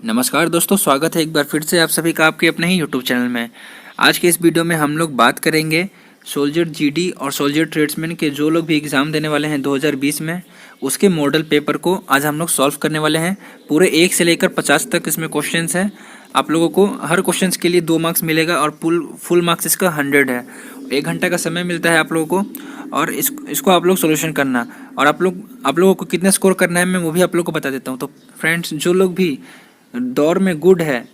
नमस्कार दोस्तों, स्वागत है एक बार फिर से आप सभी का आपके अपने ही यूट्यूब चैनल में। आज के इस वीडियो में हम लोग बात करेंगे सोल्जर जीडी और सोल्जर ट्रेड्समैन के जो लोग भी एग्ज़ाम देने वाले हैं 2020 में, उसके मॉडल पेपर को आज हम लोग सॉल्व करने वाले हैं। पूरे 1 से लेकर 50 तक इसमें क्वेश्चंस हैं। आप लोगों को हर क्वेश्चंस के लिए 2 मार्क्स मिलेगा और फुल मार्क्स इसका 100 है। 1 घंटा का समय मिलता है आप लोगों को और इसको आप लोग सोल्यूशन करना। और आप लोगों को कितना स्कोर करना है मैं वो भी आप लोगों को बता देता हूँ। तो फ्रेंड्स, जो लोग भी दौर में गुड है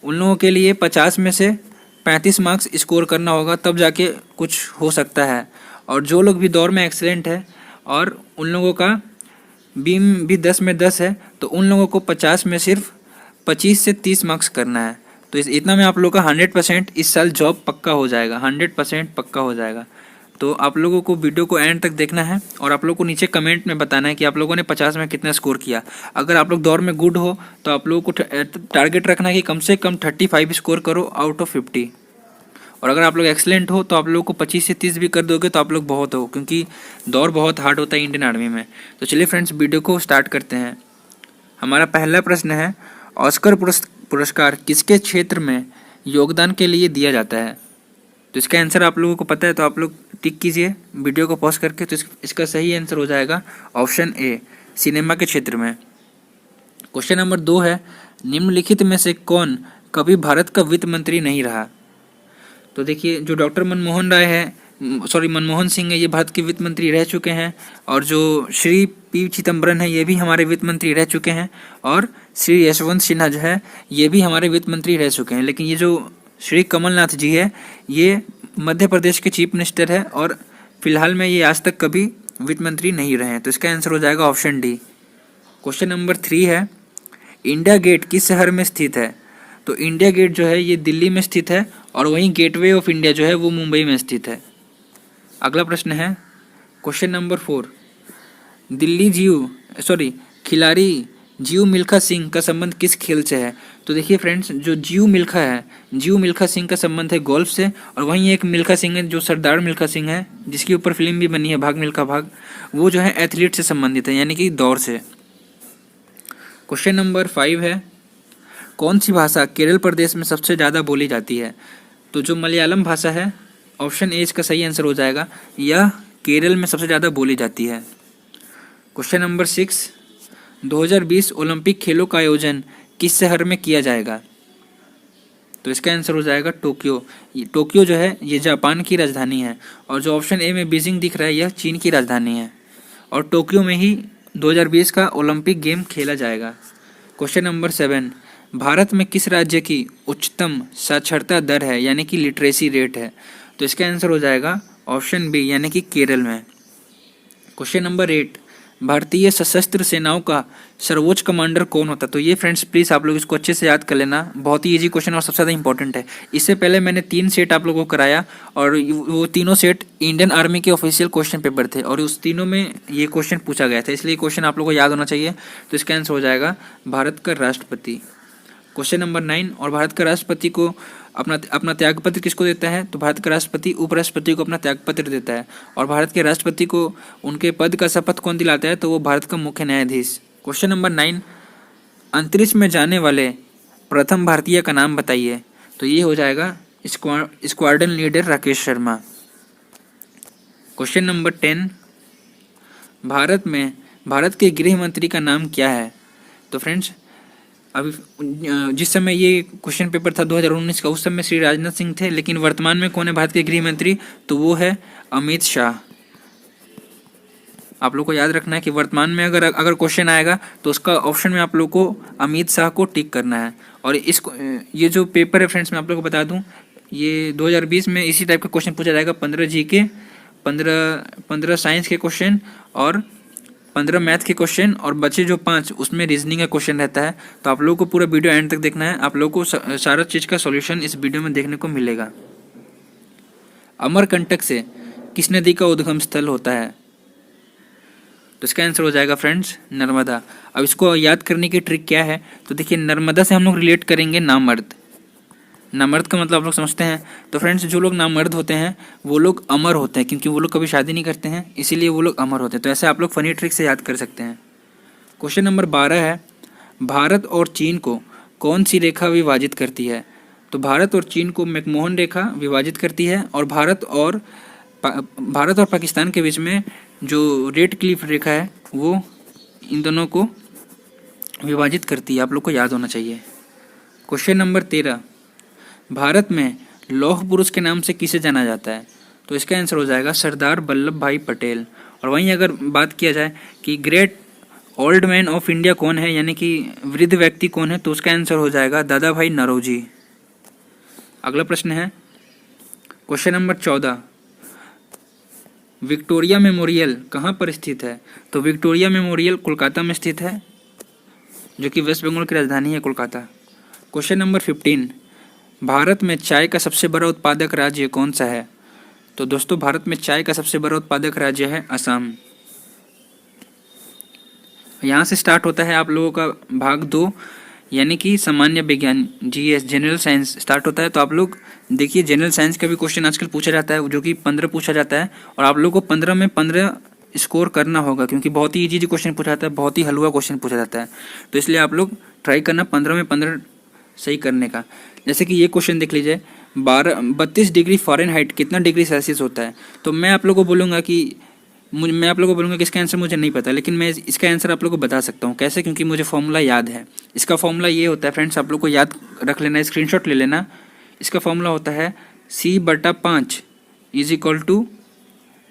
उन लोगों के लिए 50 में से 35 मार्क्स स्कोर करना होगा, तब जाके कुछ हो सकता है। और जो लोग भी दौर में एक्सीलेंट है और उन लोगों का बीम भी 10 में 10 है, तो उन लोगों को 50 में सिर्फ 25 से 30 मार्क्स करना है। तो इतना में आप लोगों का 100% इस साल जॉब पक्का हो जाएगा, 100% पक्का हो जाएगा। तो आप लोगों को वीडियो को एंड तक देखना है और आप लोगों को नीचे कमेंट में बताना है कि आप लोगों ने 50 में कितना स्कोर किया। अगर आप लोग दौर में गुड हो तो आप लोगों को टारगेट रखना है कि कम से कम 35 स्कोर करो आउट ऑफ 50। और अगर आप लोग एक्सलेंट हो तो आप लोगों को 25 से 30 भी कर दोगे तो आप लोग बहुत हो, क्योंकि दौर बहुत हार्ड होता है इंडियन आर्मी में। तो चलिए फ्रेंड्स, वीडियो को स्टार्ट करते हैं। हमारा पहला प्रश्न है, ऑस्कर पुरस्कार किसके क्षेत्र में योगदान के लिए दिया जाता है? तो इसका आंसर आप लोगों को पता है तो आप लोग टिक कीजिए वीडियो को पॉज करके। तो इसका सही आंसर हो जाएगा ऑप्शन ए, सिनेमा के क्षेत्र में। क्वेश्चन नंबर 2 है, निम्नलिखित में से कौन कभी भारत का वित्त मंत्री नहीं रहा? तो देखिए, जो डॉक्टर मनमोहन सिंह है, ये भारत के वित्त मंत्री रह चुके हैं। और जो श्री पी चिदम्बरम है, ये भी हमारे वित्त मंत्री रह चुके हैं। और श्री यशवंत सिन्हा जो है, ये भी हमारे वित्त मंत्री रह चुके हैं। लेकिन ये जो श्री कमलनाथ जी है, ये मध्य प्रदेश के चीफ मिनिस्टर है और फिलहाल में ये आज तक कभी वित्त मंत्री नहीं रहे हैं। तो इसका आंसर हो जाएगा ऑप्शन डी। क्वेश्चन नंबर 3 है, इंडिया गेट किस शहर में स्थित है? तो इंडिया गेट जो है ये दिल्ली में स्थित है और वहीं गेटवे ऑफ इंडिया जो है वो मुंबई में स्थित है। अगला प्रश्न है, क्वेश्चन नंबर 4, खिलाड़ी जीव मिल्खा सिंह का संबंध किस खेल से है? तो देखिए फ्रेंड्स, जो जीव मिल्खा सिंह का संबंध है गोल्फ से। और वहीं एक मिल्खा सिंह है जो सरदार मिल्खा सिंह है, जिसके ऊपर फिल्म भी बनी है भाग मिल्खा भाग, वो जो है एथलीट से संबंधित है, यानी कि दौड़ से। क्वेश्चन नंबर 5 है, कौन सी भाषा केरल प्रदेश में सबसे ज़्यादा बोली जाती है? तो जो मलयालम भाषा है, ऑप्शन ए इसका सही आंसर हो जाएगा, यह केरल में सबसे ज़्यादा बोली जाती है। क्वेश्चन नंबर 6, 2020 ओलंपिक खेलों का आयोजन किस शहर में किया जाएगा? तो इसका आंसर हो जाएगा टोक्यो। टोक्यो जो है ये जापान की राजधानी है। और जो ऑप्शन ए में बीजिंग दिख रहा है, यह चीन की राजधानी है। और टोक्यो में ही 2020 का ओलंपिक गेम खेला जाएगा। क्वेश्चन नंबर 7, भारत में किस राज्य की उच्चतम साक्षरता दर है, यानी कि लिटरेसी रेट है? तो इसका आंसर हो जाएगा ऑप्शन बी, यानी कि केरल में। क्वेश्चन नंबर 8, भारतीय सशस्त्र सेनाओं का सर्वोच्च कमांडर कौन होता है? तो ये फ्रेंड्स प्लीज़ आप लोग इसको अच्छे से याद कर लेना, बहुत ही इजी क्वेश्चन और सबसे ज़्यादा इंपॉर्टेंट है। इससे पहले मैंने 3 सेट आप लोगों को कराया और वो तीनों सेट इंडियन आर्मी के ऑफिशियल क्वेश्चन पेपर थे और उस तीनों में ये क्वेश्चन पूछा गया था, इसलिए क्वेश्चन आप लोगों को याद होना चाहिए। तो इसका आंसर हो जाएगा भारत का राष्ट्रपति। क्वेश्चन नंबर 9, और भारत का राष्ट्रपति को अपना त्यागपत्र किसको देता है? तो भारत का राष्ट्रपति उपराष्ट्रपति को अपना त्यागपत्र देता है। और भारत के राष्ट्रपति को उनके पद का शपथ कौन दिलाता है? तो वो भारत का मुख्य न्यायाधीश। क्वेश्चन नंबर 9, अंतरिक्ष में जाने वाले प्रथम भारतीय का नाम बताइए? तो ये हो जाएगा squadron leader Rakesh Sharma. Question number 10, Bharat के गृह मंत्री का नाम क्या है? तो फ्रेंड्स, अभी जिस समय ये क्वेश्चन पेपर था 2019 का, उस समय श्री राजनाथ सिंह थे, लेकिन वर्तमान में कौन है भारत के गृह मंत्री? तो वो है अमित शाह। आप लोग को याद रखना है कि वर्तमान में अगर क्वेश्चन आएगा तो उसका ऑप्शन में आप लोग को अमित शाह को टिक करना है। और ये जो पेपर है फ्रेंड्स, मैं आप लोग को बता दूं, ये 2020 में इसी टाइप का क्वेश्चन पूछा जाएगा। 15 जीके, 15 साइंस के क्वेश्चन और 15 मैथ के क्वेश्चन, और बचे जो 5 उसमें रीजनिंग का क्वेश्चन रहता है। तो आप लोगों को पूरा वीडियो एंड तक देखना है, आप लोगों को सारा चीज़ का सॉल्यूशन इस वीडियो में देखने को मिलेगा। अमरकंटक से किस नदी का उद्गम स्थल होता है? तो इसका आंसर हो जाएगा फ्रेंड्स नर्मदा। अब इसको याद करने की ट्रिक क्या है? तो देखिए, नर्मदा से हम लोग रिलेट करेंगे नामर्द। नामर्द का मतलब आप लोग समझते हैं। तो फ्रेंड्स, जो लोग नामर्द होते हैं वो लोग अमर होते हैं, क्योंकि वो लोग कभी शादी नहीं करते हैं, इसीलिए वो लोग अमर होते हैं। तो ऐसे आप लोग फनी ट्रिक से याद कर सकते हैं। क्वेश्चन नंबर 12 है, भारत और चीन को कौन सी रेखा विभाजित करती है? तो भारत और चीन को मैकमोहन रेखा विभाजित करती है, और भारत और पाकिस्तान के बीच में जो रेड क्लिफ रेखा है वो इन दोनों को विभाजित करती है। आप लोग को याद होना चाहिए। क्वेश्चन नंबर 13, भारत में लौह पुरुष के नाम से किसे जाना जाता है? तो इसका आंसर हो जाएगा सरदार वल्लभ भाई पटेल। और वहीं अगर बात किया जाए कि great old man of India कौन है, यानी कि वृद्ध व्यक्ति कौन है, तो उसका आंसर हो जाएगा दादा भाई नौरोजी। अगला प्रश्न है क्वेश्चन नंबर 14, विक्टोरिया मेमोरियल कहाँ पर स्थित है? तो विक्टोरिया मेमोरियल कोलकाता में स्थित है, जो कि वेस्ट बंगाल की राजधानी है कोलकाता। क्वेश्चन नंबर 15, भारत में चाय का सबसे बड़ा उत्पादक राज्य कौन सा है? तो दोस्तों भारत में चाय का सबसे बड़ा उत्पादक राज्य है असम। यहाँ से स्टार्ट होता है आप लोगों का भाग 2, यानी कि सामान्य विज्ञान जीएस जनरल साइंस स्टार्ट होता है। तो आप लोग देखिए जनरल साइंस का भी क्वेश्चन आजकल पूछा जाता है, जो कि 15 पूछा जाता है, और आप लोगों को 15 में 15 स्कोर करना होगा, क्योंकि बहुत ही इजी क्वेश्चन पूछा जाता है, बहुत ही हलवा क्वेश्चन पूछा जाता है। तो इसलिए आप लोग ट्राई करना 15 में 15 सही करने का। जैसे कि ये क्वेश्चन देख लीजिए, 32 डिग्री फ़ारेनहाइट कितना डिग्री सेल्सियस होता है? तो मैं आप लोगों को बोलूँगा कि इसका आंसर मुझे नहीं पता, लेकिन मैं इसका आंसर आप लोगों को बता सकता हूँ। कैसे? क्योंकि मुझे फॉर्मूला याद है। इसका फॉर्मूला ये होता है फ्रेंड्स, आप लोग को याद रख लेना, स्क्रीनशॉट ले लेना। इसका फॉर्मूला होता है C/5 is equal to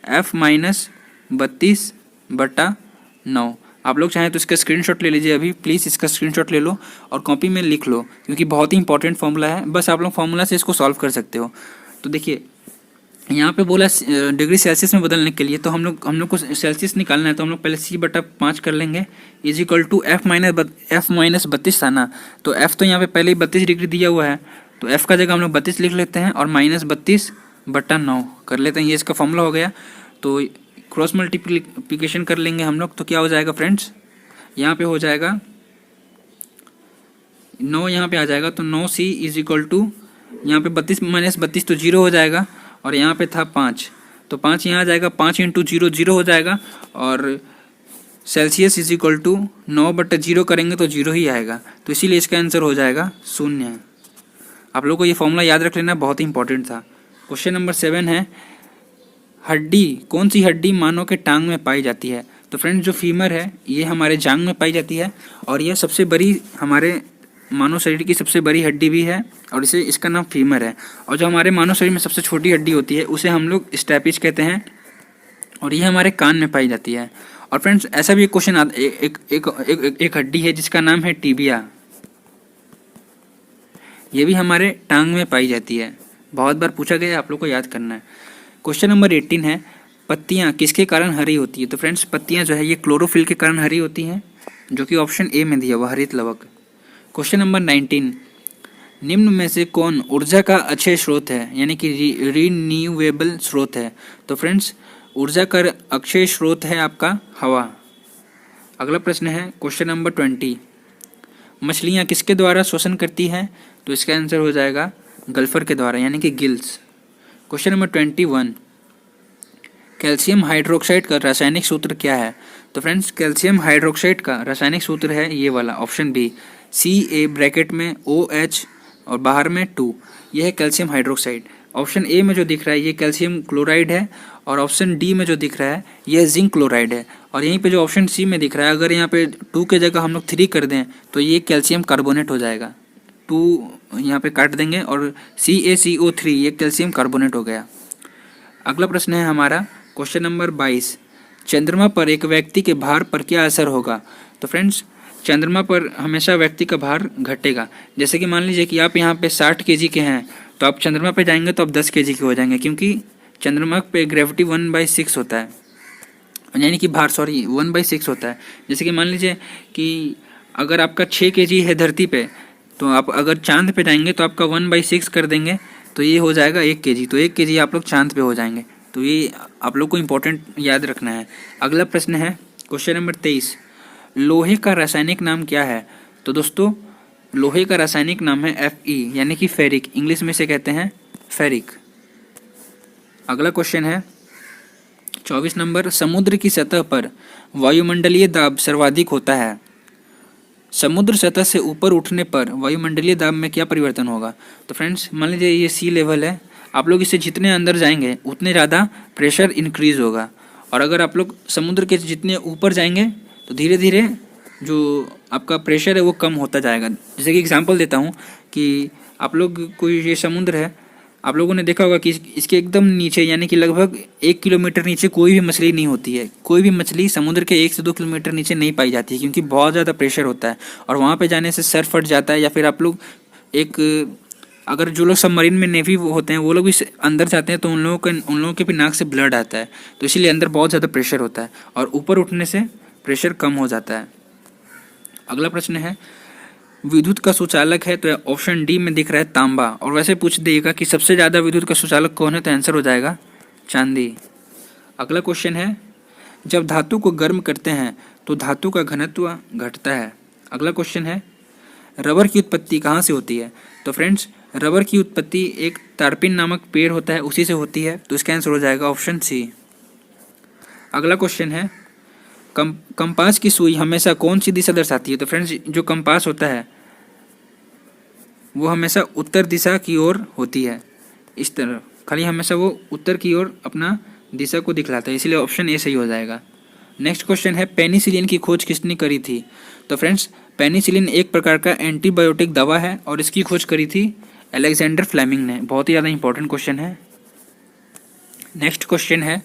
F-32/9। आप लोग चाहें तो इसका स्क्रीनशॉट ले लीजिए, अभी प्लीज़ इसका स्क्रीनशॉट ले लो और कॉपी में लिख लो, क्योंकि बहुत ही इंपॉर्टेंट फॉर्मूला है। बस आप लोग फॉर्मूला से इसको सॉल्व कर सकते हो। तो देखिए यहाँ पे बोला डिग्री सेल्सियस में बदलने के लिए, तो हम लोग को सेल्सियस निकालना है, तो हम लोग पहले C/5 कर लेंगे इज इक्वल टू F-32 था ना। तो F तो यहाँ पे पहले ही 32 डिग्री दिया हुआ है, तो F का जगह हम लोग 32 लिख लेते हैं और -32/9 कर लेते हैं। ये इसका फॉर्मूला हो गया। तो क्रॉस मल्टीप्लिकेशन कर लेंगे हम लोग, तो क्या हो जाएगा फ्रेंड्स, यहाँ पे हो जाएगा 9, यहाँ पे आ जाएगा, तो 9C इज इक्वल टू यहाँ पे 32 - 32 तो 0 हो जाएगा, और यहाँ पे था 5, तो 5 यहाँ आ जाएगा, 5 × 0 0 हो जाएगा, और सेल्सियस इज इक्वल टू 9/0 करेंगे तो 0 ही आएगा, तो इसीलिए इसका आंसर हो जाएगा 0। आप लोग को ये फॉर्मूला याद रख लेना, बहुत ही इंपॉर्टेंट था। क्वेश्चन नंबर 7 है, हड्डी, कौन सी हड्डी मानव के टांग में पाई जाती है? तो फ्रेंड्स जो फीमर है ये हमारे जांग में पाई जाती है, और यह सबसे बड़ी हमारे मानव शरीर की सबसे बड़ी हड्डी भी है, और इसका नाम फीमर है। और जो हमारे मानव शरीर में सबसे छोटी हड्डी होती है उसे हम लोग स्टैपिज कहते हैं, और ये हमारे कान में पाई जाती है। और फ्रेंड्स ऐसा भी एक क्वेश्चन आता है, एक हड्डी है जिसका नाम है टिबिया, ये भी हमारे टांग में पाई जाती है। बहुत बार पूछा गया है, आप लोग को याद करना है। क्वेश्चन नंबर 18 है, पत्तियाँ किसके कारण हरी होती है? तो फ्रेंड्स पत्तियाँ जो है ये क्लोरोफिल के कारण हरी होती हैं, जो कि ऑप्शन ए में दिया हुआ, हरित लवक। क्वेश्चन नंबर 19, निम्न में से कौन ऊर्जा का अक्षय स्रोत है, यानी कि रीन्यूएबल स्रोत है? तो फ्रेंड्स ऊर्जा का अक्षय स्रोत है आपका हवा। अगला प्रश्न है क्वेश्चन नंबर 20, मछलियाँ किसके द्वारा श्वसन करती हैं? तो इसका आंसर हो जाएगा गल्फर के द्वारा, यानी कि gills. Question number 21, calcium hydroxide का रासायनिक सूत्र क्या है? तो फ्रेंड्स कैल्शियम हाइड्रोक्साइड का रासायनिक सूत्र है ये वाला, ऑप्शन बी, Ca ब्रैकेट में OH और बाहर में 2, यह है कैल्शियम हाइड्रोक्साइड। ऑप्शन ए में जो दिख रहा है ये कैल्शियम क्लोराइड है, और ऑप्शन डी में जो दिख रहा है यह जिंक क्लोराइड है। और यहीं पे जो ऑप्शन सी में दिख रहा है, अगर यहाँ पे 2 के जगह हम लोग 3 कर दें तो ये कैल्शियम कार्बोनेट हो जाएगा। 2 यहाँ पे काट देंगे और CaCO3 ये कैल्शियम कार्बोनेट हो गया। अगला प्रश्न है हमारा क्वेश्चन नंबर 22, चंद्रमा पर एक व्यक्ति के भार पर क्या असर होगा? तो फ्रेंड्स चंद्रमा पर हमेशा व्यक्ति का भार घटेगा। जैसे कि मान लीजिए कि आप यहाँ पे 60 kg के हैं, तो आप चंद्रमा पे जाएंगे तो आप 10 kg के हो जाएंगे, क्योंकि चंद्रमा पे ग्रेविटी 1/6 होता है, यानी कि भार 1/6 होता है। जैसे कि मान लीजिए कि अगर आपका 6 kg है धरती पे, तो आप अगर चांद पे जाएंगे तो आपका 1/6 कर देंगे, तो ये हो जाएगा 1 kg, तो 1 kg आप लोग चांद पे हो जाएंगे। तो ये आप लोग को इम्पोर्टेंट याद रखना है। अगला प्रश्न है क्वेश्चन नंबर 23, लोहे का रासायनिक नाम क्या है? तो दोस्तों लोहे का रासायनिक नाम है Fe, यानी कि फेरिक, इंग्लिश में से कहते हैं फेरिक। अगला क्वेश्चन है 24 नंबर, समुद्र की सतह पर वायुमंडलीय दाब सर्वाधिक होता है। समुद्र सतह से ऊपर उठने पर वायुमंडलीय दाब में क्या परिवर्तन होगा? तो फ्रेंड्स मान लीजिए ये सी लेवल है, आप लोग इससे जितने अंदर जाएंगे उतने ज़्यादा प्रेशर इंक्रीज होगा, और अगर आप लोग समुद्र के जितने ऊपर जाएंगे तो धीरे धीरे जो आपका प्रेशर है वो कम होता जाएगा। जैसे कि एग्जांपल देता हूँ कि आप लोग कोई ये समुद्र है, आप लोगों ने देखा होगा कि इसके एकदम नीचे यानी कि लगभग 1 किलोमीटर नीचे कोई भी मछली नहीं होती है। कोई भी मछली समुद्र के 1 से 2 किलोमीटर नीचे नहीं पाई जाती है, क्योंकि बहुत ज़्यादा प्रेशर होता है और वहाँ पे जाने से सर फट जाता है। या फिर आप लोग एक अगर जो लोग सबमरीन में नेवी होते हैं वो लोग भी अंदर जाते हैं तो उन लोगों के भी नाक से ब्लड आता है, तो इसीलिए अंदर बहुत ज़्यादा प्रेशर होता है और ऊपर उठने से प्रेशर कम हो जाता है। अगला प्रश्न है, विद्युत का सुचालक है, तो ऑप्शन डी में दिख रहा है तांबा। और वैसे पूछ देगा कि सबसे ज़्यादा विद्युत का सुचालक कौन है, तो आंसर हो जाएगा चांदी। अगला क्वेश्चन है, जब धातु को गर्म करते हैं तो धातु का घनत्व घटता है। अगला क्वेश्चन है, रबर की उत्पत्ति कहाँ से होती है? तो फ्रेंड्स रबर की उत्पत्ति एक तारपिन नामक पेड़ होता है उसी से होती है, तो इसका आंसर हो जाएगा ऑप्शन सी। अगला क्वेश्चन है, कंपास की सुई हमेशा कौन सी दिशा दर्शाती है? तो फ्रेंड्स जो कंपास होता है वो हमेशा उत्तर दिशा की ओर होती है, इस तरह खाली हमेशा वो उत्तर की ओर अपना दिशा को दिखलाता है, इसलिए ऑप्शन ए सही हो जाएगा। नेक्स्ट क्वेश्चन है, पेनिसिलिन की खोज किसने करी थी? तो फ्रेंड्स पेनिसिलिन एक प्रकार का एंटीबायोटिक दवा है और इसकी खोज करी थी अलेक्जेंडर फ्लेमिंग ने। बहुत ही ज़्यादा इंपॉर्टेंट क्वेश्चन है। नेक्स्ट क्वेश्चन है,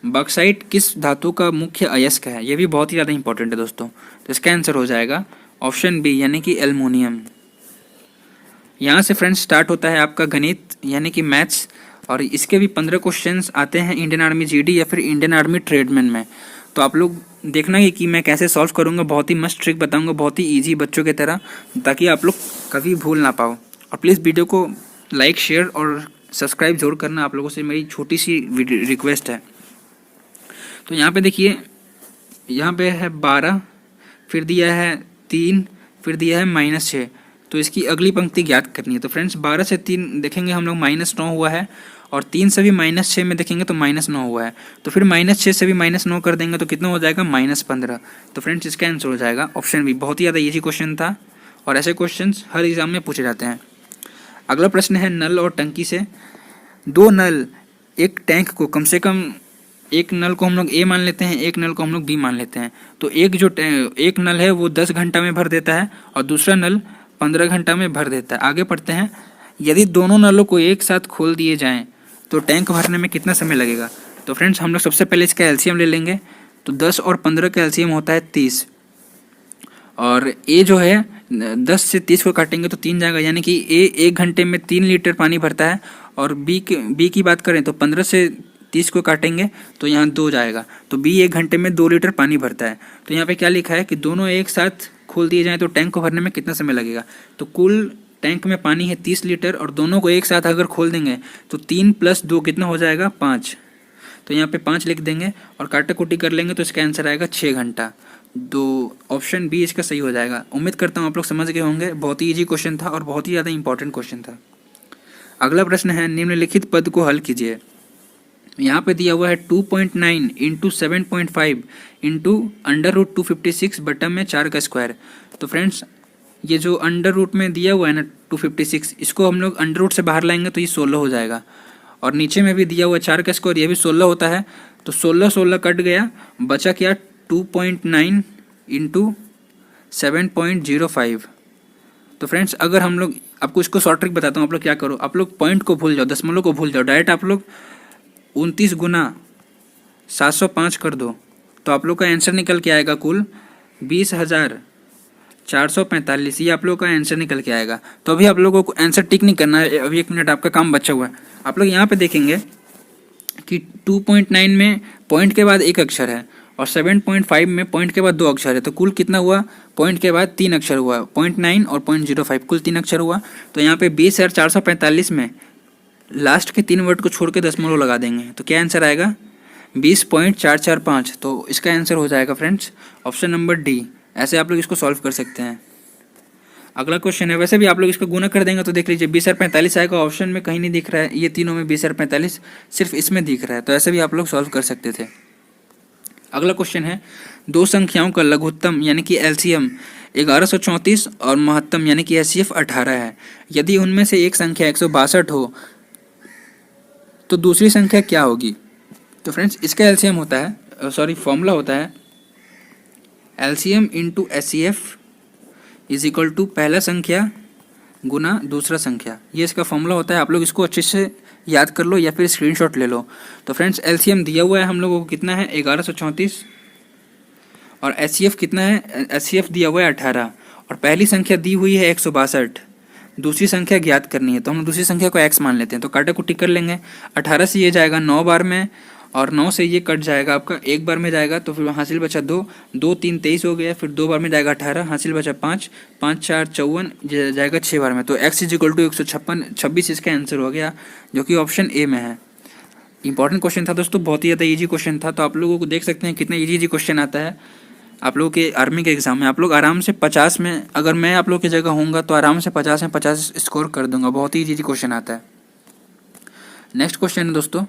बॉक्साइट किस धातु का मुख्य अयस्क है? यह भी बहुत ही ज़्यादा इंपॉर्टेंट है दोस्तों, तो इसका आंसर हो जाएगा ऑप्शन बी यानी कि एल्युमिनियम। यहाँ से फ्रेंड्स स्टार्ट होता है आपका गणित यानी कि मैथ्स, और इसके भी 15 क्वेश्चंस आते हैं इंडियन आर्मी जीडी या फिर इंडियन आर्मी ट्रेडमैन में। तो आप लोग देखना कि मैं कैसे सॉल्व करूँगा, बहुत ही मस्त ट्रिक बताऊँगा, बहुत ही ईजी बच्चों की तरह, ताकि आप लोग कभी भूल ना पाओ। और प्लीज़ वीडियो को लाइक शेयर और सब्सक्राइब जरूर करना, आप लोगों से मेरी छोटी सी रिक्वेस्ट है। तो यहाँ पे देखिए, यहाँ पे है 12, फिर दिया है 3, फिर दिया है -6, तो इसकी अगली पंक्ति ज्ञात करनी है। तो फ्रेंड्स 12 से 3 देखेंगे हम लोग -9 हुआ है, और 3 से भी -6 में देखेंगे तो -9 हुआ है, तो फिर -6 से भी -9 कर देंगे तो कितना हो जाएगा -15। तो फ्रेंड्स इसका आंसर हो जाएगा ऑप्शन बी। बहुत ही ज़्यादा ईजी क्वेश्चन था और ऐसे क्वेश्चन हर एग्जाम में पूछे जाते हैं। अगला प्रश्न है, नल और टंकी से। 2 नल एक टैंक को कम से कम, एक नल को हम लोग ए मान लेते हैं, एक नल को हम लोग बी मान लेते हैं। तो एक नल है वो 10 घंटा में भर देता है और दूसरा नल 15 घंटा में भर देता है। आगे पढ़ते हैं, यदि दोनों नलों को एक साथ खोल दिए जाएं तो टैंक भरने में कितना समय लगेगा? तो फ्रेंड्स हम लोग सबसे पहले इसका एलसीएम ले लेंगे, तो 10 और 15 का एलसीएम होता है 30, और ए जो है 10 से 30 को काटेंगे तो 3 जाएगा, यानी कि ए 1 घंटे में 3 लीटर पानी भरता है, और बी की बात करें तो 15 से 30 को काटेंगे तो यहाँ 2 जाएगा, तो बी 1 घंटे में 2 लीटर पानी भरता है। तो यहाँ पे क्या लिखा है कि दोनों एक साथ खोल दिए जाएं तो टैंक को भरने में कितना समय लगेगा? तो कुल टैंक में पानी है 30 लीटर और दोनों को एक साथ अगर खोल देंगे तो 3 + 2 कितना हो जाएगा? 5। तो यहाँ पे 5 लिख देंगे और काटाकुटी कर लेंगे तो इसका आंसर आएगा 6 घंटा। तो ऑप्शन बी इसका सही हो जाएगा। उम्मीद करता हूँ आप लोग समझ गए होंगे, बहुत ही ईजी क्वेश्चन था और बहुत ही ज़्यादा इंपॉर्टेंट क्वेश्चन था। अगला प्रश्न है, निम्नलिखित पद को हल कीजिए। यहाँ पे दिया हुआ है 2.9 × 7.5 × √256 बटा में 4 का स्क्वायर। तो फ्रेंड्स ये जो अंडर रूट में दिया हुआ है ना 256, इसको हम लोग अंडर रूट से बाहर लाएंगे तो ये 16 हो जाएगा, और नीचे में भी दिया हुआ 4 का स्क्वायर, ये भी 16 होता है, तो 16 कट गया, बचा क्या? 2.9 × 7.05। तो फ्रेंड्स अगर हम लोग, आपको इसको शॉर्ट ट्रिक बताता हूँ, आप लोग क्या करो, आप लोग पॉइंट को भूल जाओ, दशमलव को भूल जाओ, डायरेक्ट आप लोग 29 × 705 कर दो, तो आप लोग का आंसर निकल के आएगा कुल 20,445। ये आप लोग का आंसर निकल के आएगा। तो अभी आप लोगों को आंसर टिक नहीं करना है, अभी 1 मिनट आपका काम बचा हुआ है। आप लोग यहाँ पे देखेंगे कि 2.9 में पॉइंट के बाद 1 अक्षर है और 7.5 में पॉइंट के बाद 2 अक्षर है, तो कुल कितना हुआ? पॉइंट के बाद 3 अक्षर हुआ, 0.9 और 0.05, कुल 3 अक्षर हुआ। तो यहाँ पे 20,445 में लास्ट के 3 वर्ड को छोड़ के दशमलव लगा देंगे, तो क्या आंसर आएगा? 20.445। तो इसका आंसर हो जाएगा फ्रेंड्स ऑप्शन नंबर डी। ऐसे आप लोग इसको सॉल्व कर सकते हैं। अगला क्वेश्चन है, वैसे भी आप लोग इसको गुना कर देंगे तो देख लीजिए 20,045 आएगा, ऑप्शन में कहीं नहीं दिख रहा है, ये तीनों में 20,045 सिर्फ इसमें दिख रहा है, तो ऐसे भी आप लोग सॉल्व कर सकते थे। अगला क्वेश्चन है, 2 संख्याओं का लघुत्तम यानी कि एलसीएम 1134 और महत्तम यानी कि HCF 18 है। यदि उनमें से एक संख्या 162 हो तो दूसरी संख्या क्या होगी? तो फ्रेंड्स इसका एलसीएम होता है, फॉर्मूला होता है LCM into HCF is equal to पहला संख्या गुना दूसरा संख्या। ये इसका फॉर्मूला होता है। आप लोग इसको अच्छे से याद कर लो या फिर स्क्रीनशॉट ले लो। तो फ्रेंड्स एलसीएम दिया हुआ है हम लोगों को कितना है 1134 और HCF कितना है, HCF दिया हुआ है 18 और पहली संख्या दी हुई है 162, दूसरी संख्या ज्ञात करनी है। तो हम दूसरी संख्या को x मान लेते हैं। तो काटा कुटी कर लेंगे। 18 से ये जाएगा 9 बार में और 9 से ये कट जाएगा आपका एक बार में जाएगा, तो फिर हासिल बचा 2, 2 3 23 हो गया। फिर 2 बार में जाएगा 18, हासिल बचा 5, 5 4 54 जाएगा 6 बार में। तो x इज इक्वल टू 156 इसका आंसर हो गया, जो कि ऑप्शन ए में है। इंपॉर्टेंट क्वेश्चन था दोस्तों, बहुत ही ज़्यादा ईजी क्वेश्चन था। तो आप लोगों को देख सकते हैं कितना ईजी क्वेश्चन आता है आप लोगों के आर्मी के एग्ज़ाम में। आप लोग आराम से 50 में, अगर मैं आप लोग की जगह होऊंगा तो आराम से 50 में 50 स्कोर कर दूंगा। बहुत ही इजी क्वेश्चन आता है। नेक्स्ट क्वेश्चन है दोस्तों,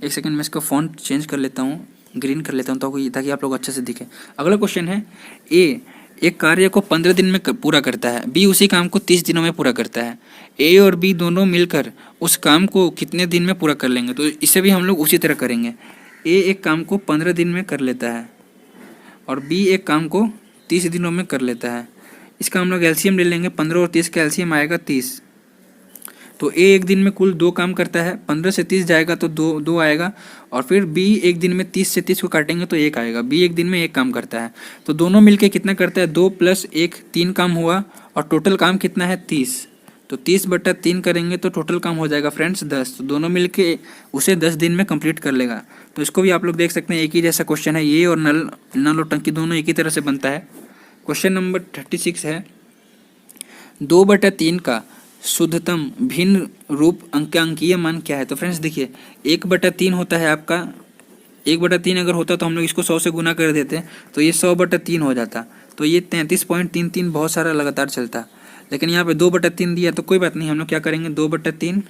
एक सेकंड में इसका फॉन्ट चेंज कर लेता हूँ, ग्रीन कर लेता हूँ ताकि आप लोग अच्छे से दिखे। अगला क्वेश्चन है, ए एक कार्य को 15 दिन में पूरा करता है, बी उसी काम को 30 दिनों में पूरा करता है। ए और बी दोनों मिलकर उस काम को कितने दिन में पूरा कर लेंगे? तो इसे भी हम लोग उसी तरह करेंगे। ए एक काम को 15 दिन में कर लेता है और बी एक काम को 30 दिनों में कर लेता है। इसका हम लोग एलसीएम ले लेंगे। 15 और 30 का एलसीएम आएगा 30। तो ए एक दिन में कुल 2 काम करता है, 15 से 30 जाएगा तो 2 आएगा। और फिर बी एक दिन में 30 से 30 को काटेंगे तो 1 आएगा। बी एक दिन में 1 काम करता है। तो दोनों मिलके कितना करता है? 2 + 1 3 काम हुआ और टोटल काम कितना है 30। तो 30/3 करेंगे तो टोटल काम हो जाएगा फ्रेंड्स 10। तो दोनों मिलके उसे 10 दिन में कंप्लीट कर लेगा। तो इसको भी आप लोग देख सकते हैं, एक ही जैसा क्वेश्चन है। ये और नल और टंकी दोनों एक ही तरह से बनता है। क्वेश्चन नंबर 36 है, 2/3 का शुद्धतम भिन्न रूप अंकीय मान क्या है? तो फ्रेंड्स देखिए 1/3 होता है आपका, 1/3 अगर होता तो हम लोग इसको 100 से गुना कर देते तो ये 100/3 हो जाता। तो ये 33.33 बहुत सारा लगातार चलता। लेकिन यहाँ पे 2/3 दिया तो कोई बात नहीं, हम लोग क्या करेंगे 2/3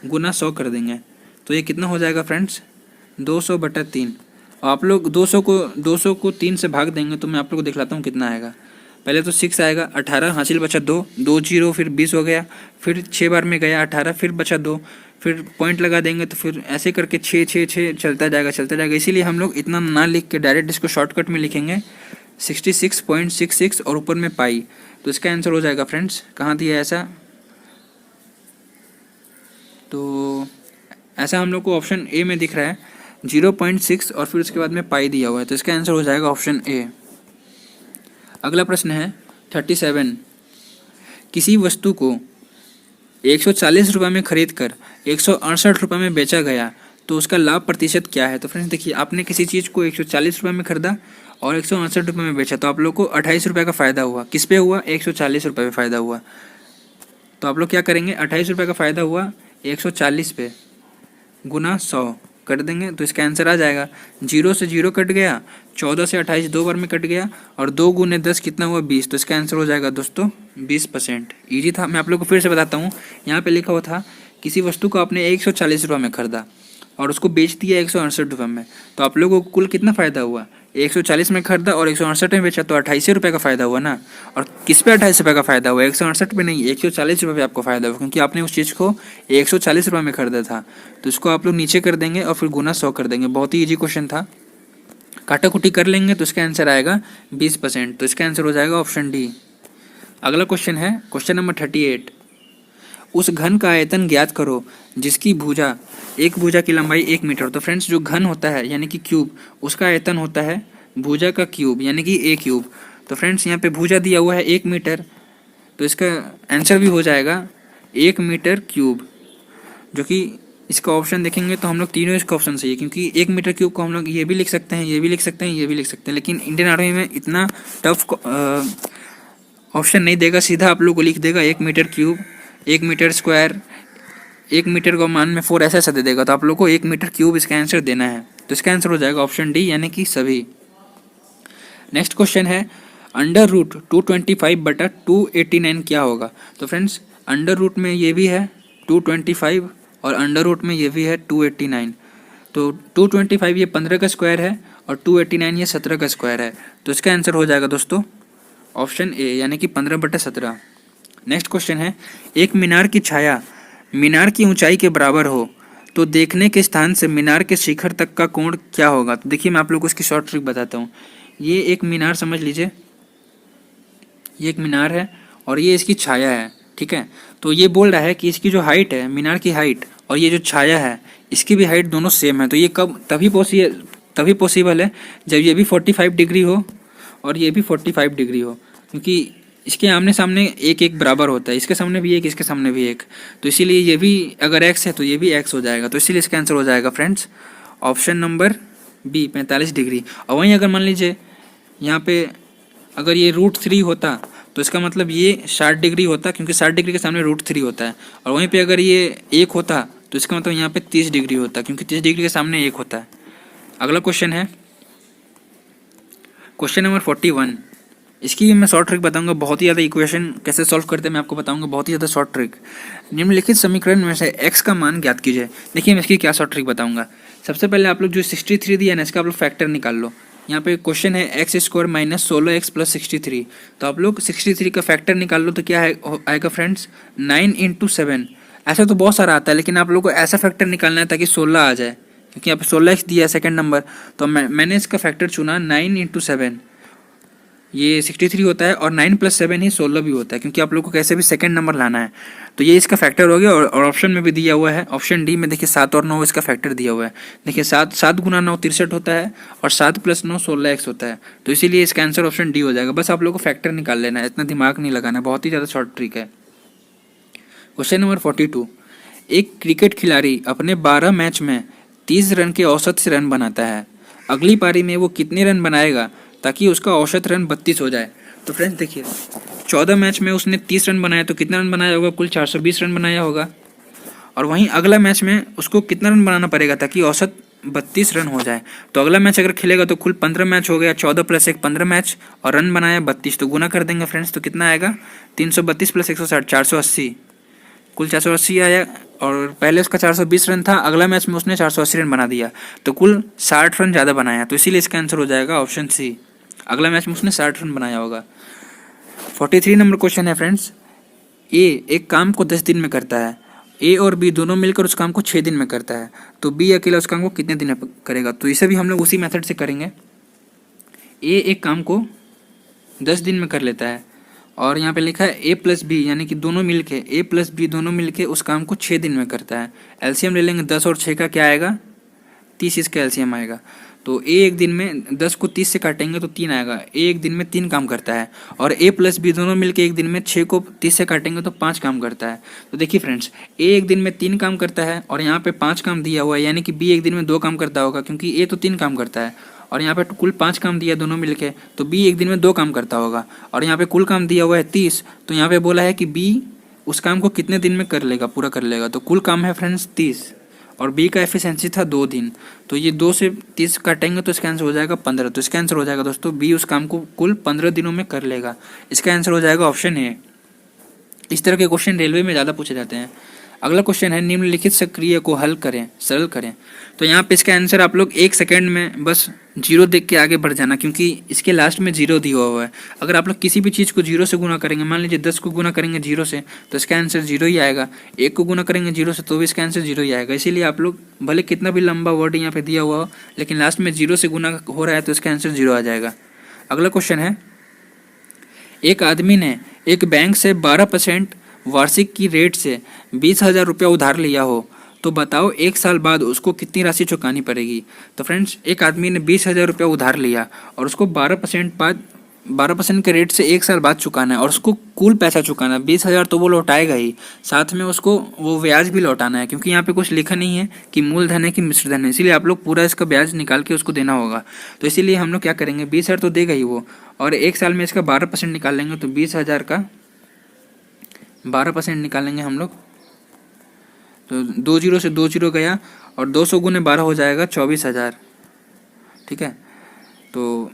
गुना 100 कर देंगे। तो ये कितना हो जाएगा फ्रेंड्स 200/3। और आप लोग 200 को 3 से भाग देंगे तो मैं आप लोग को दिखलाता हूँ कितना आएगा। पहले तो 6 आएगा, 18 हासिल बचा 2, 2 0 फिर 20 हो गया। फिर 6 बार में गया 18, फिर बचा 2, फिर पॉइंट लगा देंगे तो फिर ऐसे करके 6 6 6 चलता जाएगा। इसीलिए हम लोग इतना ना लिख के डायरेक्ट इसको शॉर्टकट में लिखेंगे 66.66 और ऊपर में पाई। तो इसका आंसर हो जाएगा फ्रेंड्स, कहाँ दिया है ऐसा? तो ऐसा हम लोग को ऑप्शन ए में दिख रहा है 0.6 और फिर उसके बाद में पाई दिया हुआ है। तो इसका आंसर हो जाएगा ऑप्शन ए। अगला प्रश्न है 37, किसी वस्तु को 140 रुपये में खरीद कर 168 रुपये में बेचा गया तो उसका लाभ प्रतिशत क्या है? तो फ्रेंड्स देखिए, आपने किसी चीज़ को 140 रुपये में खरीदा और 168 रुपये में बेचा तो आप लोग को 28 रुपये का फ़ायदा हुआ। किस पे हुआ? 140 रुपये पे फ़ायदा हुआ। तो आप लोग क्या करेंगे, 28 रुपये का फ़ायदा हुआ 140 पे गुना 100 कर देंगे तो इसका आंसर आ जाएगा। 0 से 0 कट गया, 14 से 28 2 बार में कट गया और 2 × 10 कितना हुआ 20। तो इसका आंसर हो जाएगा दोस्तों 20%। ईजी था। मैं आप लोग को फिर से बताता हूँ, यहाँ पे लिखा हुआ था किसी वस्तु को आपने 140 रुपये में खरीदा और उसको बेच दिया 168 रुपये में, तो आप लोगों को कुल कितना फ़ायदा हुआ? 140 में खरीदा और 168 में बेचा तो 28 रुपये का फ़ायदा हुआ ना। और किस पे 28 रुपये का फ़ायदा हुआ? 168 पे नहीं, 140 रुपये पे आपको फ़ायदा हुआ, क्योंकि आपने उस चीज़ को 140 रुपये में खरीदा था। तो इसको आप लोग नीचे कर देंगे और फिर गुना 100 कर देंगे। बहुत ही ईजी क्वेश्चन था। काटा कुटी कर लेंगे तो इसका आंसर आएगा 20%। तो इसका आंसर हो जाएगा ऑप्शन डी। अगला क्वेश्चन है क्वेश्चन नंबर 38, उस घन का आयतन ज्ञात करो जिसकी भुजा, एक भुजा की लंबाई 1 मीटर। तो फ्रेंड्स जो घन होता है यानी कि क्यूब, उसका आयतन होता है भुजा का क्यूब यानी कि a क्यूब। तो फ्रेंड्स यहाँ पे भुजा दिया हुआ है 1 मीटर, तो इसका आंसर भी हो जाएगा 1 मीटर क्यूब, जो कि इसका ऑप्शन देखेंगे तो हम लोग तीनों इसका ऑप्शन सही है, क्योंकि 1 मीटर क्यूब को हम लोग ये भी लिख सकते हैं, ये भी लिख सकते हैं, ये भी लिख सकते हैं। लेकिन इंडियन आर्मी में इतना टफ ऑप्शन नहीं देगा, सीधा आप लोग को लिख देगा 1 metre cube, 1 metre square, 1 metre को मान में 4 ऐसा दे देगा। तो आप लोग को 1 मीटर क्यूब इसका आंसर देना है। तो इसका आंसर हो जाएगा ऑप्शन डी यानी कि सभी। नेक्स्ट क्वेश्चन है √225/289 क्या होगा? तो फ्रेंड्स अंडर रूट में ये भी है 225 और अंडर रूट में ये भी है 289। तो 225 ये 15 का स्क्वायर है और 289 ये 17 का स्क्वायर है। तो इसका आंसर हो जाएगा दोस्तों ऑप्शन ए यानी कि 15/17। नेक्स्ट क्वेश्चन है, एक मीनार की छाया मीनार की ऊंचाई के बराबर हो तो देखने के स्थान से मीनार के शिखर तक का कोण क्या होगा। तो देखिए मैं आप लोग को इसकी शॉर्ट ट्रिक बताता हूँ। ये एक मीनार समझ लीजिए, ये एक मीनार है और ये इसकी छाया है, ठीक है। तो ये बोल रहा है कि इसकी जो हाइट है, मीनार की हाइट, और ये जो छाया है इसकी भी हाइट दोनों सेम है। तो ये कब तभी पॉसिबल है जब ये भी 45 डिग्री हो और ये भी 45 डिग्री हो, क्योंकि इसके आमने सामने एक एक बराबर होता है, इसके सामने भी एक, इसके सामने भी एक। तो इसीलिए ये भी अगर एक्स है तो ये भी एक्स हो जाएगा। तो इसीलिए इसका आंसर हो जाएगा friends option number B 45 degree. और वहीं अगर मान लीजिए यहाँ पे अगर ये √3 होता तो इसका मतलब ये 60 डिग्री होता, क्योंकि 60 डिग्री के सामने √3 होता है। और वहीं पे अगर ये 1 होता तो इसका मतलब यहाँ पे 30 डिग्री होता, क्योंकि 30 डिग्री के सामने 1 होता है। अगला क्वेश्चन है क्वेश्चन नंबर 41। इसकी मैं शॉर्ट ट्रिक बताऊंगा, बहुत ही ज़्यादा इक्वेशन कैसे सॉल्व करते हैं मैं आपको बताऊंगा, बहुत ही ज़्यादा शॉर्ट ट्रिक। निम्नलिखित समीकरण में से x का मान ज्ञात कीजिए। देखिए मैं इसकी क्या शॉर्ट ट्रिक बताऊंगा। सबसे पहले आप लोग जो 63 दिया है ना, इसका आप लोग फैक्टर निकाल लो। यहाँ पे क्वेश्चन है x² - 16x + 63। तो आप लोग 63 का फैक्टर निकाल लो तो क्या आएगा फ्रेंड्स 9 × 7। ऐसा तो बहुत सारा आता है, लेकिन आप लोग को ऐसा फैक्टर निकालना है ताकि 16 आ जाए, क्योंकि यहाँ पे 16x दिया है सेकंड नंबर। तो मैंने इसका फैक्टर चुना 9 × 7, ये 63 होता है, और 9 + 7 ही 16 भी होता है, क्योंकि आप लोग को कैसे भी सेकंड नंबर लाना है। तो ये इसका फैक्टर हो गया। और ऑप्शन में भी दिया हुआ है, ऑप्शन डी में देखिए 7 और 9 इसका फैक्टर दिया हुआ है। देखिए 7 × 9 63 होता है, और 7 + 9 16x होता है। तो इसीलिए इसका आंसर ऑप्शन डी हो जाएगा। बस आप लोग को फैक्टर निकाल लेना है, इतना दिमाग नहीं लगाना, बहुत ही ज़्यादा शॉर्ट ट्रिक है। Question number 42। एक क्रिकेट खिलाड़ी अपने 12 मैच में 30 रन के औसत से रन बनाता है। अगली पारी में वो कितने रन बनाएगा ताकि उसका औसत रन 32 हो जाए। तो फ्रेंड्स देखिए 14 मैच में उसने 30 रन बनाया, तो कितना रन बनाया होगा, कुल 420 रन बनाया होगा। और वहीं अगला मैच में उसको कितना रन बनाना पड़ेगा ताकि औसत 32 रन हो जाए। तो अगला मैच अगर खेलेगा तो कुल 15 मैच हो गया, 14 + 1 15 मैच, और रन बनाया 32। तो गुना कर देंगे फ्रेंड्स, तो कितना आएगा 332 + 160 480, कुल 480 आया। और पहले उसका 420 रन था, अगला मैच में उसने 480 रन बना दिया, तो कुल 60 रन ज़्यादा बनाया। तो इसीलिए इसका आंसर हो जाएगा ऑप्शन सी, अगला मैच में उसने 60 रन बनाया होगा। 43 नंबर क्वेश्चन है फ्रेंड्स। ए एक काम को 10 दिन में करता है, ए और बी दोनों मिलकर उस काम को 6 दिन में करता है, तो बी अकेला उस काम को कितने दिन में करेगा। तो इसे भी हम लोग उसी मेथड से करेंगे। ए एक काम को 10 दिन में कर लेता है, और यहाँ पे लिखा है ए + बी, यानी कि दोनों मिलके ए + बी दोनों मिलके उस काम को 6 दिन में करता है। एलसीएम ले लेंगे, 10 और 6 का क्या आएगा 30, इसका एलसीएम आएगा। तो ए एक दिन में 10 को 30 से काटेंगे तो 3 आएगा। ए एक दिन में 3 काम करता है, और ए + बी दोनों मिलके एक दिन में 6 को 30 से काटेंगे तो 5 काम करता है। तो देखिए फ्रेंड्स, ए एक दिन में 3 काम करता है और यहाँ पे 5 काम दिया हुआ है, यानी कि बी एक दिन में 2 काम करता होगा, क्योंकि ए तो 3 काम करता है और यहाँ पे कुल 5 काम दिया दोनों मिलके, तो बी एक दिन में 2 काम करता होगा। और यहाँ पे कुल काम दिया हुआ है 30, तो यहाँ पे बोला है कि बी उस काम को कितने दिन में कर लेगा, पूरा कर लेगा। तो कुल काम है फ्रेंड्स 30, और बी का एफिशिएंसी था 2 दिन। तो ये 2 से 30 काटेंगे तो इसका आंसर हो जाएगा 15। तो इसका आंसर हो जाएगा दोस्तों बी उस काम को कुल 15 दिनों में कर लेगा। इसका आंसर हो जाएगा ऑप्शन ए। इस तरह के क्वेश्चन रेलवे में ज़्यादा पूछे जाते हैं। अगला क्वेश्चन है निम्नलिखित सक्रिय को हल करें, सरल करें। तो यहाँ पे इसका आंसर आप लोग 1 सेकंड में बस 0 देख के आगे बढ़ जाना, क्योंकि इसके लास्ट में 0 दिया हुआ है। अगर आप लोग किसी भी चीज़ को 0 से गुना करेंगे, मान लीजिए 10 को गुना करेंगे 0 से, तो इसका आंसर 0 ही आएगा। 1 को गुना करेंगे 0 से तो भी इसका आंसर 0 ही आएगा। इसीलिए आप लोग भले कितना भी लंबा वर्ड यहाँ पे दिया हुआ हो, लेकिन लास्ट में 0 से गुना हो रहा है तो इसका आंसर 0 आ जाएगा। अगला क्वेश्चन है, एक आदमी ने एक बैंक से 12% वार्षिक की रेट से 20,000 रुपया उधार लिया हो, तो बताओ 1 साल बाद उसको कितनी राशि चुकानी पड़ेगी। तो फ्रेंड्स, एक आदमी ने 20,000 रुपया उधार लिया और उसको 12% के रेट से 1 साल बाद चुकाना है, और उसको कुल पैसा चुकाना है 20,000। तो वो लौटाएगा ही, साथ में उसको वो ब्याज भी लौटाना है, क्योंकि यहाँ पे कुछ लिखा नहीं है कि मूलधन है कि मिश्र धन है, इसीलिए आप लोग पूरा इसका ब्याज निकाल के उसको देना होगा। तो इसीलिए हम लोग क्या करेंगे, 20,000 तो देगा ही वो, और 1 साल में इसका 12% निकाल लेंगे, तो 20,000 का 12% निकालेंगे हम लोग। तो 2 0 से 2 0 गया, और 200 गुने 12 हो जाएगा 24,000, ठीक है। तो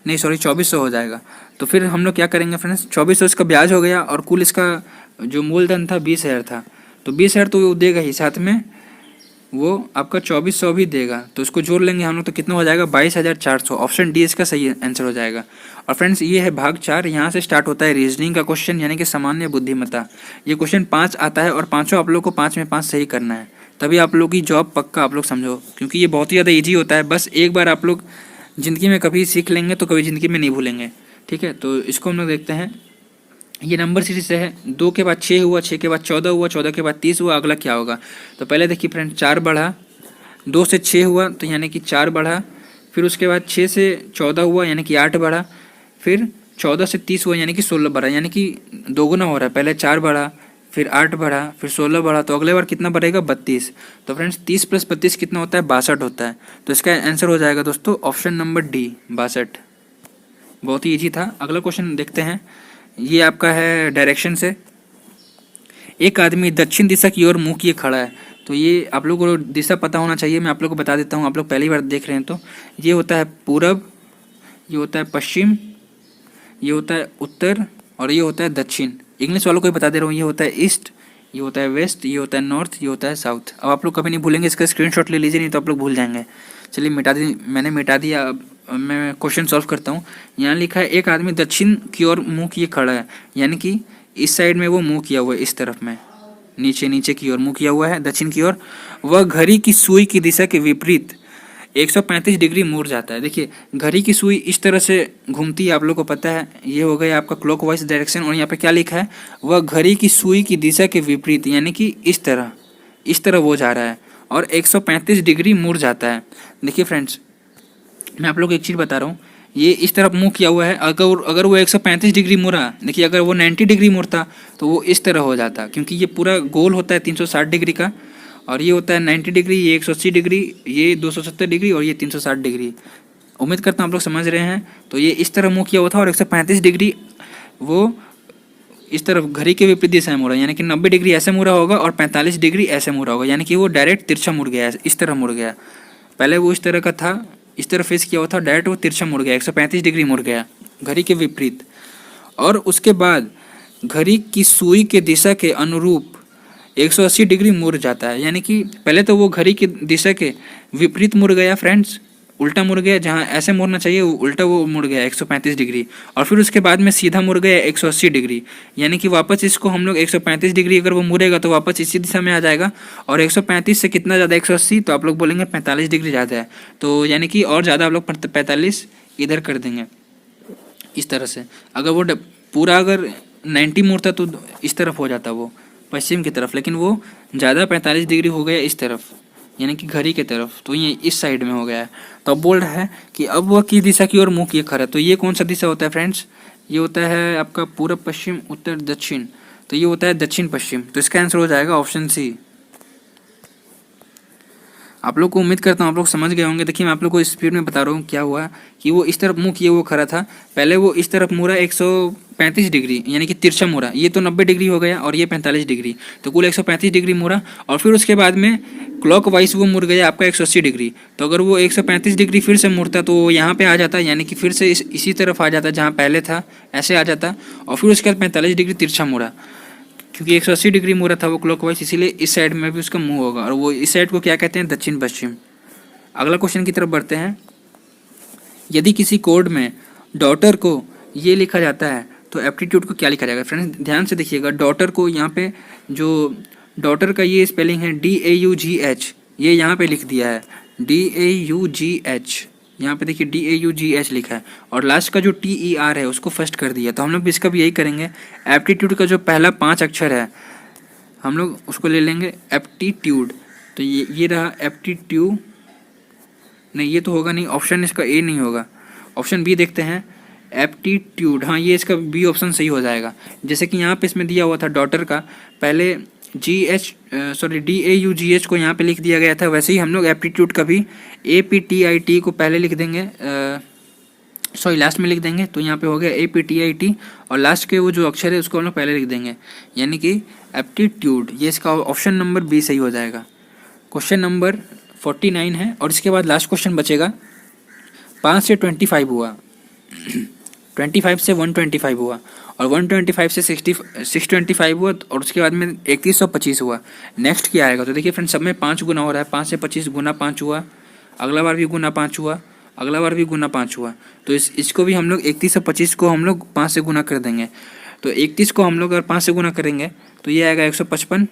नहीं सॉरी 2400 हो जाएगा। तो फिर हम लोग क्या करेंगे फ्रेंड्स, 2400 इसका ब्याज हो गया, और कुल इसका जो मूलधन था 20,000 था, तो 20,000 तो वो देगा ही, साथ में वो आपका 2400 भी देगा, तो इसको जोड़ लेंगे हम लोग तो कितना हो जाएगा 22,400। ऑप्शन डी इसका सही आंसर हो जाएगा। और फ्रेंड्स ये है भाग 4। यहाँ से स्टार्ट होता है रीजनिंग का क्वेश्चन, यानी कि सामान्य बुद्धिमत्ता। ये क्वेश्चन 5 आता है और पाँचों आप लोग को 5 में 5 सही करना है, तभी आप लोग की जॉब पक्का आप लोग समझो, क्योंकि ये बहुत ही ज़्यादा ईजी होता है। बस एक बार आप लोग ज़िंदगी में कभी सीख लेंगे तो कभी ज़िंदगी में नहीं भूलेंगे। ठीक है, तो इसको हम लोग देखते हैं। ये नंबर सीरीज से है, 2 के बाद 6 हुआ, 6 के बाद 14 हुआ, 14 के बाद 30 हुआ, अगला क्या होगा। तो पहले देखिए फ्रेंड, 4 बढ़ा, 2 से 6 हुआ तो यानी कि 4 बढ़ा, फिर उसके बाद 6 से 14 हुआ यानी कि 8 बढ़ा, फिर 14 से 30 हुआ यानी कि 16 बढ़ा, यानी कि दोगुना हो रहा है। पहले 4 बढ़ा, फिर 8 बढ़ा, फिर 16 बढ़ा, तो अगले बार कितना बढ़ेगा 32। तो फ्रेंड्स 30 + 32 कितना होता है 62 होता है। तो इसका आंसर हो जाएगा दोस्तों ऑप्शन नंबर डी 62। बहुत ही ईजी था। अगला क्वेश्चन देखते हैं। ये आपका है डायरेक्शन से। एक आदमी दक्षिण दिशा की ओर मुंह किए खड़ा है, तो ये आप लोगों को दिशा पता होना चाहिए। मैं आप लोगों को बता देता हूँ, आप लोग पहली बार देख रहे हैं तो ये होता है पूरब, ये होता है पश्चिम, ये होता है उत्तर और ये होता है दक्षिण। इंग्लिश वालों को ही बता दे रहा हूँ, ये होता है ईस्ट, ये होता है वेस्ट, ये होता है नॉर्थ, ये होता है साउथ। अब आप लोग कभी नहीं भूलेंगे, इसका स्क्रीनशॉट ले लीजिए, नहीं तो आप लोग भूल जाएंगे। चलिए मैंने मिटा दिया। अब मैं क्वेश्चन सॉल्व करता हूँ। यहाँ लिखा है एक आदमी दक्षिण की ओर मुँह किए खड़ा है, यानी कि इस साइड में वो मुँह किया हुआ है, इस तरफ में नीचे की ओर मुँह किया हुआ है दक्षिण की ओर। वह घड़ी की सुई की दिशा के विपरीत 135 डिग्री मुड़ जाता है। देखिए घड़ी की सुई इस तरह से घूमती है, आप लोग को पता है। ये हो गया आपका क्लॉकवाइज डायरेक्शन। और यहाँ पे क्या लिखा है, वह घड़ी की सुई की दिशा के विपरीत, यानी कि इस तरह वो जा रहा है और 135 डिग्री मुड़ जाता है। देखिए फ्रेंड्स, मैं आप लोग को एक चीज़ बता रहा हूँ, ये इस तरफ मुंह किया हुआ है। अगर वो 135 डिग्री मुड़ा, देखिए अगर वो 90 डिग्री मुड़ता तो वो इस तरह हो जाता, क्योंकि ये पूरा गोल होता है 360 डिग्री का, और ये होता है 90 डिग्री, ये 180 डिग्री, ये 270 डिग्री और ये 360 डिग्री। उम्मीद करता हूँ आप लोग समझ रहे हैं। तो ये इस तरह मुंह किया हुआ था और 135 डिग्री वो इस तरफ घड़ी के विपरीत दिशा में मुड़ा, यानी कि 90 डिग्री ऐसे मुड़ा होगा और 45 डिग्री ऐसे मुड़ा होगा, यानी कि वो डायरेक्ट तिरछा मुड़ गया, इस तरह मुड़ गया। पहले वो इस तरह का था, इस तरह फेस किया हुआ था, डायरेक्ट वो तिरछा मुड़ गया, 135 डिग्री मुड़ गया घड़ी के विपरीत। और उसके बाद घड़ी की सुई के दिशा के अनुरूप 180 डिग्री मुड़ जाता है, यानी कि पहले तो वो घड़ी की दिशा के विपरीत मुड़ गया फ्रेंड्स, उल्टा मुड़ गया, जहाँ ऐसे मुड़ना चाहिए वो उल्टा वो मुड़ गया 135 डिग्री। और फिर उसके बाद में सीधा मुड़ गया 180 डिग्री, यानी कि वापस इसको हम लोग 135 डिग्री अगर वो मुड़ेगा तो वापस इसी दिशा में आ जाएगा। और 135 से कितना ज़्यादा 180, तो आप लोग बोलेंगे 45 डिग्री ज़्यादा है, तो यानी कि और ज़्यादा आप लोग 45 इधर कर देंगे इस तरह से। अगर वो पूरा अगर 90 मुड़ता तो इस तरफ हो जाता वो पश्चिम की तरफ, लेकिन वो ज़्यादा 45 डिग्री हो गया इस तरफ, यानी कि घड़ी की तरफ, तो ये इस साइड में हो गया है। तो अब बोल रहा है कि अब वह किस दिशा की ओर मुँह किए खड़ा है। तो ये कौन सा दिशा होता है फ्रेंड्स, ये होता है आपका पूर्व पश्चिम उत्तर दक्षिण, तो ये होता है दक्षिण पश्चिम। तो इसका आंसर हो जाएगा ऑप्शन सी। आप लोग को उम्मीद करता हूँ आप लोग समझ गए होंगे। देखिए मैं आप लोग को स्पीड में बता रहा हूँ क्या हुआ कि वो इस तरफ मुँह किए वो खड़ा था, पहले वो इस तरफ मुड़ा 135 डिग्री, यानी कि तिरछा मुड़ा, ये तो 90 डिग्री हो गया और ये 45 डिग्री, तो कुल 135 डिग्री मुड़ा। और फिर उसके बाद में क्लॉक वाइज वो मुड़ गया आपका 180 डिग्री। तो अगर वो 135 डिग्री फिर से मुड़ता तो यहाँ पे आ जाता, यानी कि फिर से इसी तरफ आ जाता जहाँ पहले था, ऐसे आ जाता। और फिर उसके बाद 45 डिग्री तिरछा मुड़ा, क्योंकि 180 डिग्री मुड़ा था वो क्लॉकवाइज, इसीलिए इस साइड में भी उसका मुंह होगा, और वो इस साइड को क्या कहते हैं दक्षिण पश्चिम। अगला क्वेश्चन की तरफ बढ़ते हैं। यदि किसी कोड में डॉटर को ये लिखा जाता है तो एप्टीट्यूड को क्या लिखा जाएगा। फ्रेंड्स ध्यान से देखिएगा, डॉटर को यहाँ पे जो डॉटर का ये स्पेलिंग है DAUGH, ये यहाँ पे लिख दिया है DAUGH, यहाँ पे देखिए DAUGH लिखा है, और लास्ट का जो TER है उसको फर्स्ट कर दिया। तो हम लोग इसका भी यही करेंगे। एप्टीट्यूड का जो पहला 5 अक्षर है हम लोग उसको ले लेंगे एप्टीट्यूड, तो ये रहा एप्टीट्यूड। नहीं ये तो होगा नहीं, ऑप्शन इसका ए नहीं होगा, ऑप्शन बी देखते हैं एप्टीट्यूड। हाँ ये इसका बी ऑप्शन सही हो जाएगा। जैसे कि यहाँ पे इसमें दिया हुआ था डॉटर का पहले DAUGH को यहाँ पे लिख दिया गया था, वैसे ही हम लोग एप्टीट्यूड का भी APTIT को पहले लिख देंगे, लास्ट में लिख देंगे। तो यहाँ पे हो गया APTIT, और लास्ट के वो जो अक्षर है उसको हम लोग पहले लिख देंगे, यानी कि एप्टीट्यूड। ये इसका ऑप्शन नंबर बी सही हो जाएगा। क्वेश्चन नंबर 49 है, और इसके बाद लास्ट क्वेश्चन बचेगा। 5 से 25 हुआ 25 से 125 हुआ, और 125 से 625 हुआ, और उसके बाद में 3125 हुआ। नेक्स्ट क्या आएगा? तो देखिए फ्रेंड्स, सब में 5 गुना हो रहा है। 5 से 25 गुना 5 हुआ, अगला बार भी गुना 5 हुआ, अगला बार भी गुना 5 हुआ। तो इसको भी हम लोग 3125 को हम लोग 5 से गुना कर देंगे। तो 31 को हम लोग अगर 5 से गुना करेंगे तो ये आएगा 155,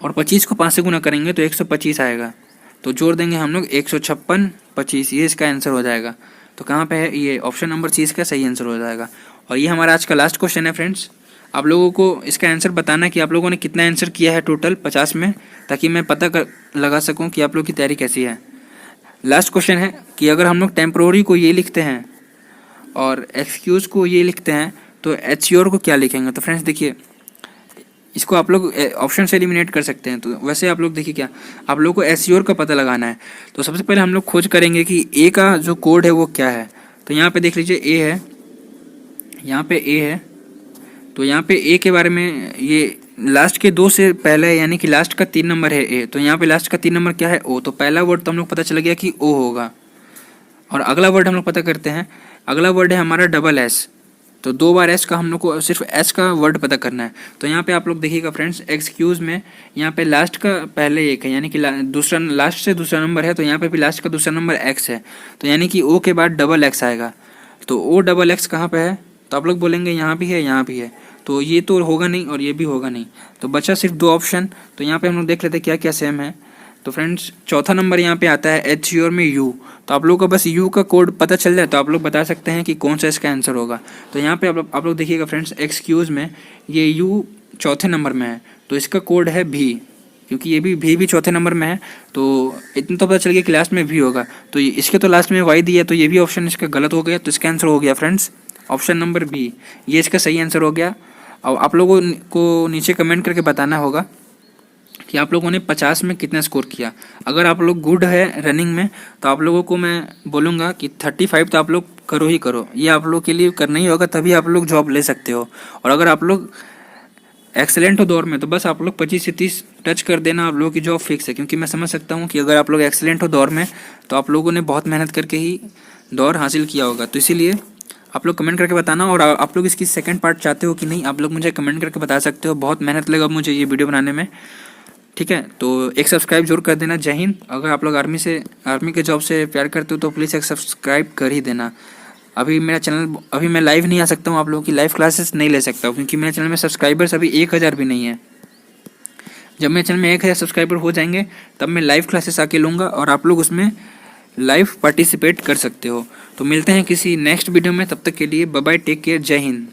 और 25 को 5 से गुना करेंगे तो 125 आएगा। तो जोड़ देंगे हम लोग 156, 25, ये इसका आंसर हो जाएगा। तो कहाँ पे है? ये ऑप्शन नंबर सी इसका सही आंसर हो जाएगा। और ये हमारा आज का लास्ट क्वेश्चन है फ्रेंड्स। आप लोगों को इसका आंसर बताना कि आप लोगों ने कितना आंसर किया है टोटल 50 में, ताकि मैं पता लगा सकूं कि आप लोग की तैयारी कैसी है। लास्ट क्वेश्चन है कि अगर हम लोग टेम्प्रोरी को ये लिखते हैं और एक्सक्यूज़ को ये लिखते हैं तो एच्योर को क्या लिखेंगे? तो फ्रेंड्स देखिए, इसको आप लोग ऑप्शन से एलिमिनेट कर सकते हैं। तो वैसे आप लोग देखिए, क्या आप लोग को एच्योर का पता लगाना है। तो सबसे पहले हम लोग खोज करेंगे कि ए का जो कोड है वो क्या है। तो यहाँ पे देख लीजिए ए है, यहाँ पे ए है। तो यहाँ पे ए के बारे में, ये लास्ट के 2 से पहले है, यानी कि लास्ट का 3 नंबर है ए। तो यहाँ पे लास्ट का 3 नंबर क्या है? ओ। तो पहला वर्ड तो हम लोग पता चल गया कि ओ होगा। और अगला वर्ड हम लोग पता करते हैं। अगला वर्ड है हमारा डबल एस। तो 2 बार एस का हम लोग को सिर्फ एस का वर्ड पता करना है। तो यहाँ पे आप लोग देखिएगा फ्रेंड्स, एक्सक्यूज़ में यहाँ पे लास्ट का पहले एक है, यानी कि दूसरा, लास्ट से दूसरा नंबर है। तो यहाँ पे भी लास्ट का दूसरा नंबर एक्स है। तो यानी कि ओ के बाद डबल एक्स आएगा। तो ओ डबल एक्स कहाँ पे है? तो आप लोग बोलेंगे यहाँ भी है, यहाँ भी है। तो ये तो होगा नहीं और ये भी होगा नहीं। तो बचा सिर्फ 2 ऑप्शन। तो यहाँ पे हम लोग देख लेते हैं क्या क्या सेम है। तो फ्रेंड्स, चौथा नंबर यहाँ पे आता है एच्योर में यू। तो आप लोगों को बस यू का कोड पता चल जाए तो आप लोग बता सकते हैं कि कौन सा इसका आंसर होगा। तो यहाँ पे आप लोग देखिएगा फ्रेंड्स, एक्सक्यूज़ में ये यू चौथे नंबर में है। तो इसका कोड है भी, क्योंकि ये भी चौथे नंबर में है। तो इतना तो पता चल गया कि लास्ट में भी होगा। तो इसके तो लास्ट में वाई दिया, तो ये भी ऑप्शन इसका गलत हो गया। तो इसका आंसर हो गया फ्रेंड्स ऑप्शन नंबर बी, ये इसका सही आंसर हो गया। और आप लोगों को नीचे कमेंट करके बताना होगा कि आप लोगों ने 50 में कितना स्कोर किया। अगर आप लोग गुड है रनिंग में तो आप लोगों को मैं बोलूँगा कि 35 तो आप लोग करो ही करो। ये आप लोग के लिए करना ही होगा, तभी आप लोग जॉब ले सकते हो। और अगर आप लोग एक्सेलेंट हो दौड़ में तो बस आप लोग 25 से 30 टच कर देना, आप लोगों की जॉब फिक्स है। क्योंकि मैं समझ सकता हूँ कि अगर आप लोग एक्सेलेंट हो दौड़ में तो आप लोगों ने बहुत मेहनत करके ही दौड़ हासिल किया होगा। तो इसीलिए आप लोग कमेंट करके बताना। और आप लोग इसकी सेकंड पार्ट चाहते हो कि नहीं, आप लोग मुझे कमेंट करके बता सकते हो। बहुत मेहनत लगा मुझे ये वीडियो बनाने में, ठीक है। तो एक सब्सक्राइब जरूर कर देना। जय हिंद। अगर आप लोग आर्मी के जॉब से प्यार करते हो तो प्लीज़ एक सब्सक्राइब कर ही देना। अभी मैं लाइव नहीं आ सकता हूँ, आप लोगों की लाइव क्लासेस नहीं ले सकता हूँ, क्योंकि मेरे चैनल में सब्सक्राइबर्स अभी 1000 भी नहीं है। जब मेरे चैनल में 1000 सब्सक्राइबर हो जाएंगे तब मैं लाइव क्लासेस आके लूँगा और आप लोग उसमें लाइव पार्टिसिपेट कर सकते हो। तो मिलते हैं किसी नेक्स्ट वीडियो में, तब तक के लिए बाय बाय, टेक केयर, जय हिंद।